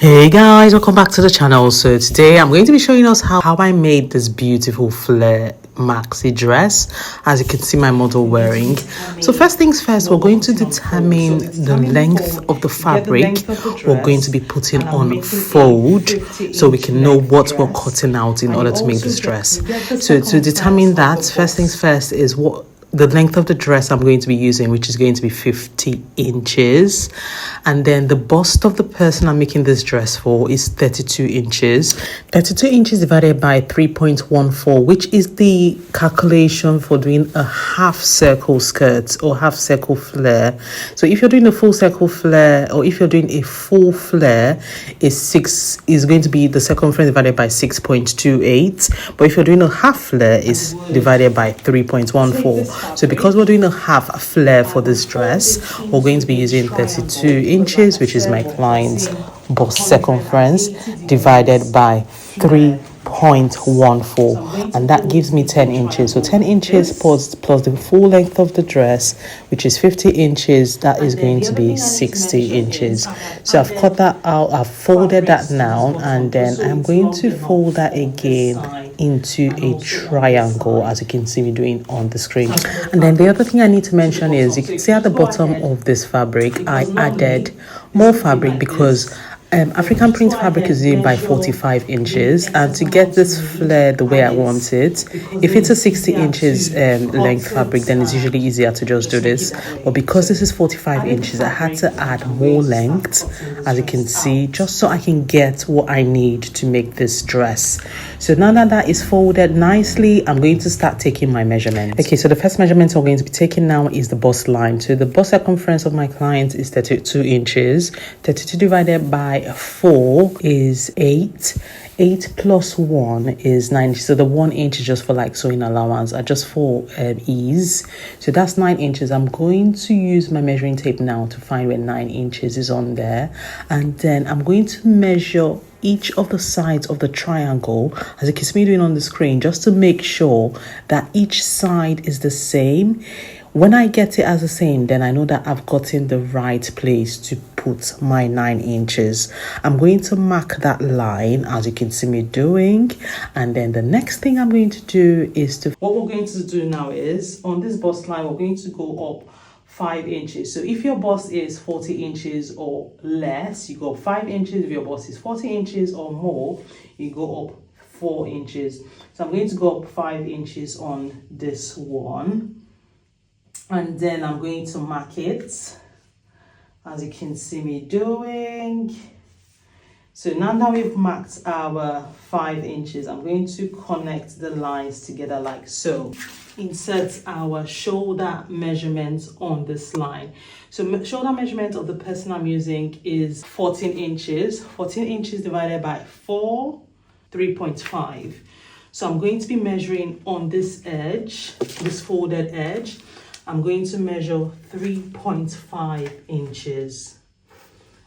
Hey guys, welcome back to the channel. So today I'm going to be showing us how I made this beautiful flare maxi dress, as you can see my model wearing. So first things first, we're going to determine the length of the fabric we're going to be putting on fold, so we can know what we're cutting out in order to make this dress. So to determine that, first things first is what the length of the dress I'm going to be using, which is going to be 50 inches. And then the bust of the person I'm making this dress for is 32 inches. 32 inches divided by 3.14, which is the calculation for doing a half circle skirt or half circle flare. So if you're doing a full circle flare, or if you're doing a full flare, is going to be the circumference divided by 6.28. But if you're doing a half flare, is divided by 3.14. So because we're doing a half flare for this dress, we're going to be using 32 inches, which is my client's bust circumference, divided by 3.14, and that gives me 10 inches. So 10 inches plus the full length of the dress, which is 50 inches, that is going to be 60 inches. So I've cut that out, I've folded that now, and then I'm going to fold that again into a triangle, as you can see me doing on the screen. And then the other thing I need to mention is, you can see at the bottom of this fabric I added more fabric because African print fabric is in by 45 inches, and to get this flare the way I want it, if it's a 60 inches length fabric, then it's usually easier to just do this. But because this is 45 inches, I had to add more length, as you can see, just so I can get what I need to make this dress. So now that that is folded nicely, I'm going to start taking my measurements. Okay, so the first measurement I'm going to be taking now is the bust line. So the bust circumference of my client is 32 inches. 32 divided by 4 is 8. 8 plus 1 is 9. So the 1 inch is just for like sewing allowance, just for ease. So that's 9 inches. I'm going to use my measuring tape now to find where 9 inches is on there. And then I'm going to measure each of the sides of the triangle, as you can see me doing on the screen, just to make sure that each side is the same. When I get it as the same, then I know that I've gotten the right place to put my 9 inches. I'm going to mark that line, as you can see me doing. And then the next thing I'm going to do is what we're going to do now is, on this bust line, we're going to go up 5 inches. So if your bust is 40 inches or less, you go up 5 inches. If your bust is 40 inches or more, you go up 4 inches. So I'm going to go up 5 inches on this one. And then I'm going to mark it, as you can see me doing. So now that we've marked our 5 inches, I'm going to connect the lines together like so. Insert our shoulder measurement on this line. So shoulder measurement of the person I'm using is 14 inches. 14 inches divided by 4, 3.5. So I'm going to be measuring on this edge, this folded edge. I'm going to measure 3.5 inches,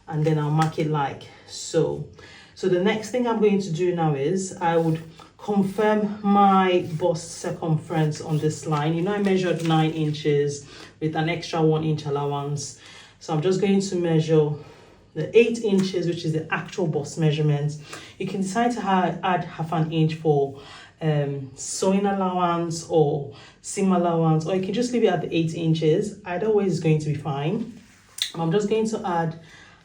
and then I'll mark it like so. So the next thing I'm going to do now is I would confirm my bust circumference on this line. You know, I measured 9 inches with an extra 1 inch allowance. So I'm just going to measure the 8 inches, which is the actual bust measurement. You can decide to add half an inch for sewing allowance or seam allowance, or you can just leave it at the 8 inches. Either way is going to be fine. I'm just going to add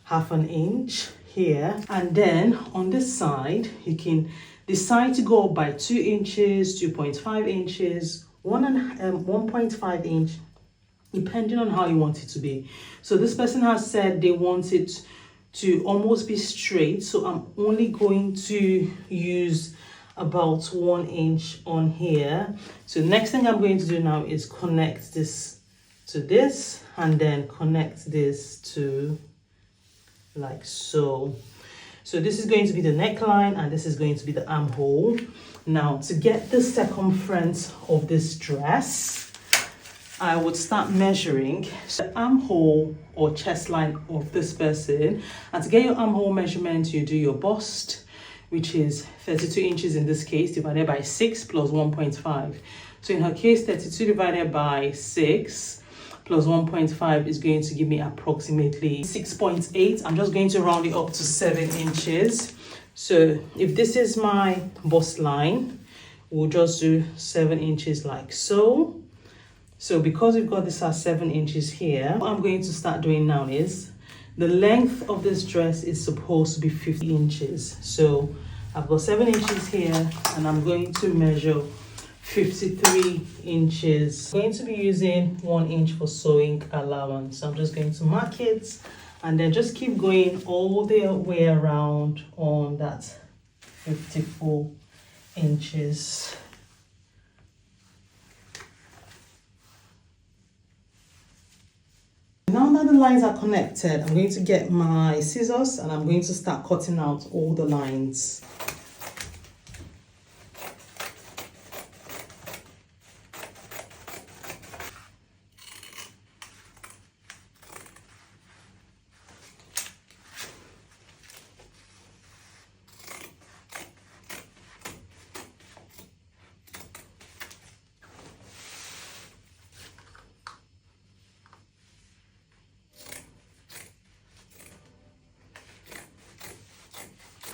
half an inch here, and then on this side you can decide to go up by 2 inches, 2.5 inches, 1.5 inch, depending on how you want it to be. So this person has said they want it to almost be straight, so I'm only going to use about 1 inch on here. So the next thing I'm going to do now is connect this to this, and then connect this to like so. So this is going to be the neckline, and this is going to be the armhole. Now, to get the circumference of this dress, I would start measuring the armhole or chest line of this person. And to get your armhole measurement, you do your bust, which is 32 inches in this case, divided by 6 plus 1.5. So in her case, 32 divided by 6 plus 1.5 is going to give me approximately 6.8. I'm just going to round it up to 7 inches. So if this is my bust line, we'll just do 7 inches like so. So because we've got this at 7 inches here, what I'm going to start doing now is the length of this dress is supposed to be 50 inches. So I've got 7 inches here and I'm going to measure 53 inches. I'm going to be using 1 inch for sewing allowance. So I'm just going to mark it and then just keep going all the way around on that 54 inches. Now that the lines are connected, I'm going to get my scissors and I'm going to start cutting out all the lines.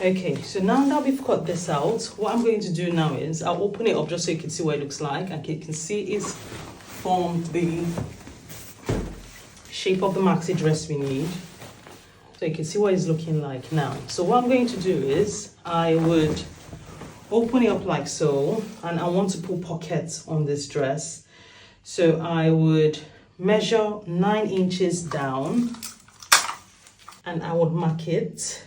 Okay, so now that we've cut this out, what I'm going to do now is I'll open it up just so you can see what it looks like. And you can see it's formed the shape of the maxi dress we need. So you can see what it's looking like now. So what I'm going to do is I would open it up like so, and I want to put pockets on this dress. So I would measure 9 inches down and I would mark it.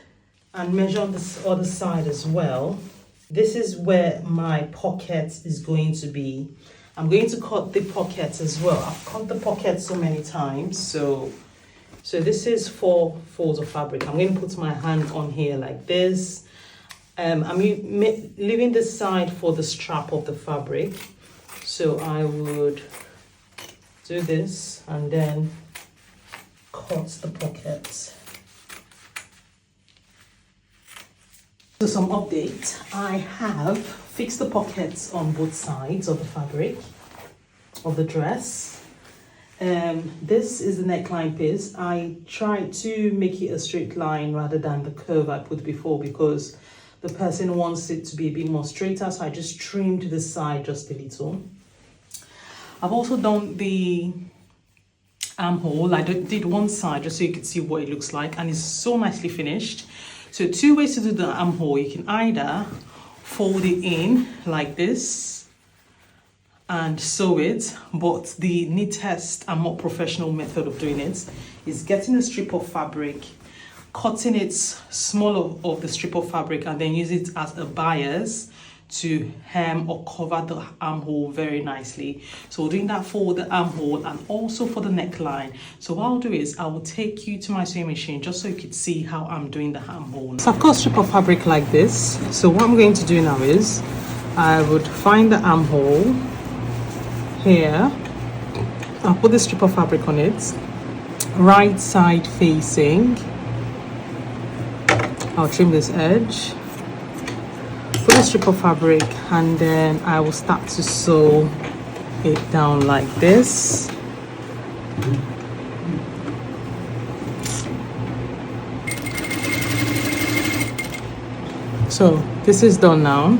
And measure on this other side as well. This is where my pocket is going to be. I'm going to cut the pockets as well. I've cut the pockets so many times. So this is 4 folds of fabric. I'm going to put my hand on here like this. I'm leaving this side for the strap of the fabric. So I would do this and then cut the pockets. So some update, I have fixed the pockets on both sides of the fabric of the dress. This is the neckline piece. I tried to make it a straight line rather than the curve I put before because the person wants it to be a bit more straighter, so I just trimmed the side just a little. I've also done the armhole. I did one side just so you can see what it looks like, and it's so nicely finished. So 2 ways to do the armhole. You can either fold it in like this and sew it, but the neatest and more professional method of doing it is getting a strip of fabric, cutting it smaller of the strip of fabric, and then use it as a bias to hem or cover the armhole very nicely. So doing that for the armhole and also for the neckline. So what I'll do is I will take you to my sewing machine just so you can see how I'm doing the armhole. So I've got a strip of fabric like this. So what I'm going to do now is I would find the armhole here. I'll put the strip of fabric on it, right side facing. I'll trim this edge. Put a strip of fabric and then I will start to sew it down like this. So this is done now.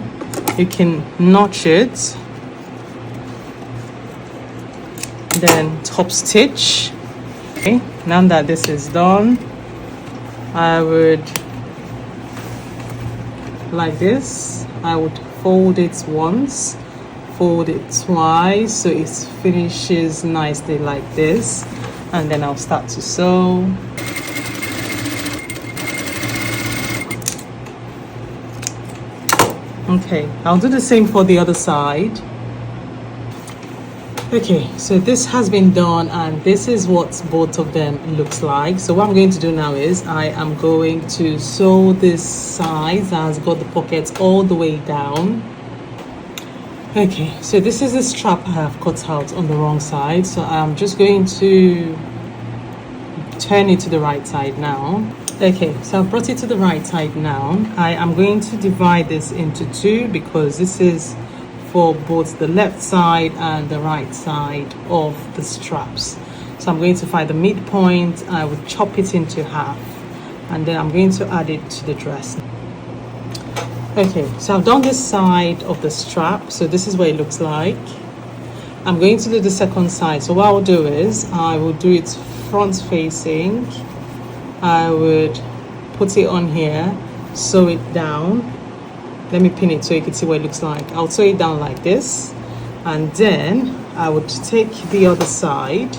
You can notch it, then top stitch. Okay, now that this is done, I would like this. I would fold it once, fold it twice, so it finishes nicely like this, and then I'll start to sew. Okay, I'll do the same for the other side. Okay, so this has been done and this is what both of them looks like. So what I'm going to do now is I am going to sew this side that has got the pockets all the way down. Okay, so this is the strap I have cut out on the wrong side. So I'm just going to turn it to the right side now. Okay, so I've brought it to the right side now. I am going to divide this into two because this is for both the left side and the right side of the straps. So I'm going to find the midpoint. I would chop it into half, and then I'm going to add it to the dress. Okay, so I've done this side of the strap, so this is what it looks like. I'm going to do the second side. So what I'll do is I will do it front facing. I would put it on here, sew it down. Let me pin it so you can see what it looks like. I'll sew it down like this, and then I would take the other side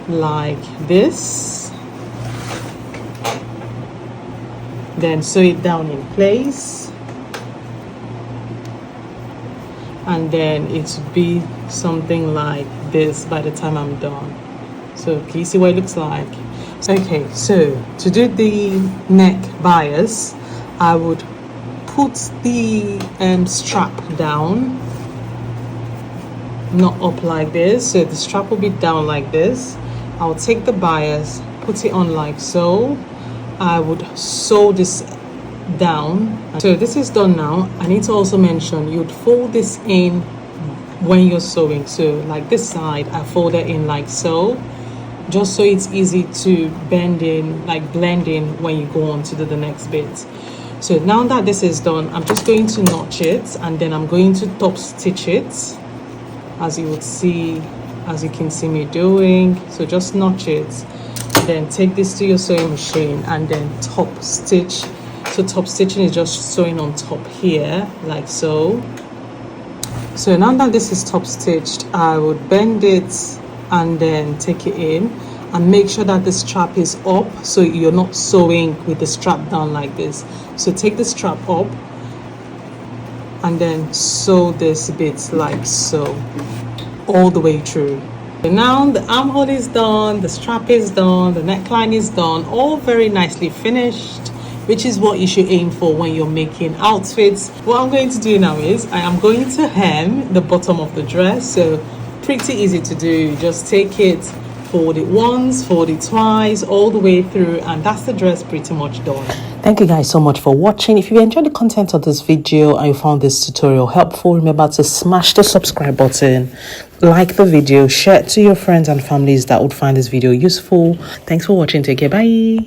like this, then sew it down in place, and then it would be something like this by the time I'm done. So can you see what it looks like? Okay, so to do the neck bias, I would put the strap down, not up like this. So the strap will be down like this. I'll take the bias, put it on like so. I would sew this down. So this is done now. I need to also mention you'd fold this in when you're sewing. So like this side, I fold it in like so, just so it's easy to bend in, like blend in when you go on to do the next bit. So now that this is done, I'm just going to notch it, and then I'm going to top stitch it, as you would see, as you can see me doing. So just notch it, then take this to your sewing machine and then top stitch. So top stitching is just sewing on top here like so. So now that this is top stitched, I would bend it and then take it in, and make sure that the strap is up, so you're not sewing with the strap down like this. So take the strap up and then sew this bit like so all the way through. So now the armhole is done, the strap is done, the neckline is done, all very nicely finished, which is what you should aim for when you're making outfits. What I'm going to do now is I am going to hem the bottom of the dress. So pretty easy to do. Just take it, fold it once, fold it twice, all the way through, and that's the dress pretty much done. Thank you guys so much for watching. If you enjoyed the content of this video and you found this tutorial helpful, remember to smash the subscribe button, like the video, share it to your friends and families that would find this video useful. Thanks for watching. Take care. Bye.